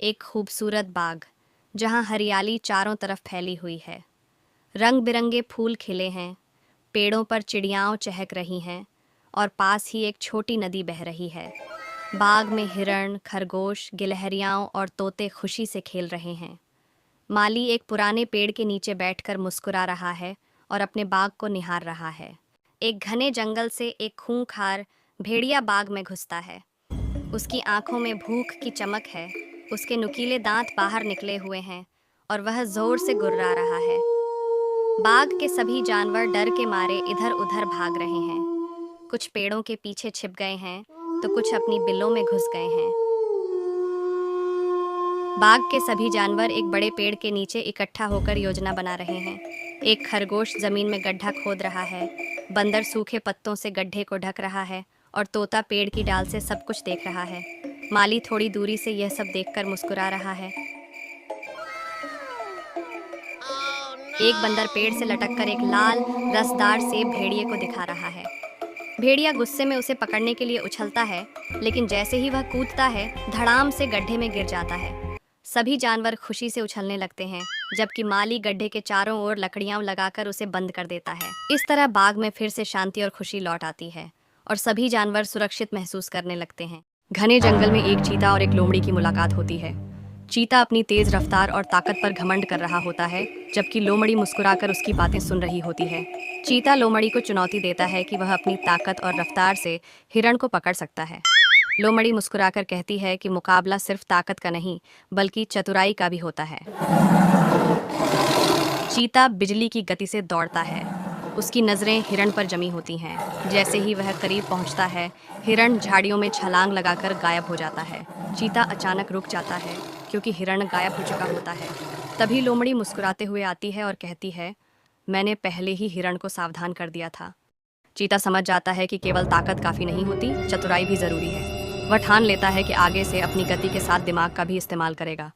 एक खूबसूरत बाग जहाँ हरियाली चारों तरफ फैली हुई है। रंग बिरंगे फूल खिले हैं, पेड़ों पर चिड़ियाँ चहक रही हैं और पास ही एक छोटी नदी बह रही है। बाग में हिरण, खरगोश, गिलहरियाँ और तोते खुशी से खेल रहे हैं। माली एक पुराने पेड़ के नीचे बैठकर मुस्कुरा रहा है और अपने बाग को निहार रहा है। एक घने जंगल से एक खूंखार भेड़िया बाग में घुसता है। उसकी आंखों में भूख की चमक है, उसके नुकीले दांत बाहर निकले हुए हैं और वह जोर से गुर्रा रहा है। बाग के सभी जानवर डर के मारे इधर उधर भाग रहे हैं। कुछ पेड़ों के पीछे छिप गए हैं तो कुछ अपनी बिलों में घुस गए हैं। बाग के सभी जानवर एक बड़े पेड़ के नीचे इकट्ठा होकर योजना बना रहे हैं। एक खरगोश जमीन में गड्ढा खोद रहा है, बंदर सूखे पत्तों से गड्ढे को ढक रहा है और तोता पेड़ की डाल से सब कुछ देख रहा है। माली थोड़ी दूरी से यह सब देखकर मुस्कुरा रहा है। एक बंदर पेड़ से लटककर एक लाल रसदार सेब भेड़िए को दिखा रहा है। भेड़िया गुस्से में उसे पकड़ने के लिए उछलता है, लेकिन जैसे ही वह कूदता है धड़ाम से गड्ढे में गिर जाता है। सभी जानवर खुशी से उछलने लगते हैं, जबकि माली गड्ढे के चारों ओर लकड़ियां लगाकर उसे बंद कर देता है। इस तरह बाग में फिर से शांति और खुशी लौट आती है और सभी जानवर सुरक्षित महसूस करने लगते हैं। घने जंगल में एक चीता और एक लोमड़ी की मुलाकात होती है। चीता अपनी तेज रफ्तार और ताकत पर घमंड कर रहा होता है, जबकि लोमड़ी मुस्कुराकर उसकी बातें सुन रही होती है। चीता लोमड़ी को चुनौती देता है कि वह अपनी ताकत और रफ्तार से हिरण को पकड़ सकता है। लोमड़ी मुस्कुराकर कहती है कि मुकाबला सिर्फ ताकत का नहीं, बल्कि चतुराई का भी होता है। चीता बिजली की गति से दौड़ता है। उसकी नज़रें हिरण पर जमी होती हैं। जैसे ही वह करीब पहुंचता है, हिरण झाड़ियों में छलांग लगाकर गायब हो जाता है। चीता अचानक रुक जाता है क्योंकि हिरण गायब हो चुका होता है। तभी लोमड़ी मुस्कुराते हुए आती है और कहती है, मैंने पहले ही हिरण को सावधान कर दिया था। चीता समझ जाता है कि केवल ताकत काफ़ी नहीं होती, चतुराई भी ज़रूरी है। वह ठान लेता है कि आगे से अपनी गति के साथ दिमाग का भी इस्तेमाल करेगा।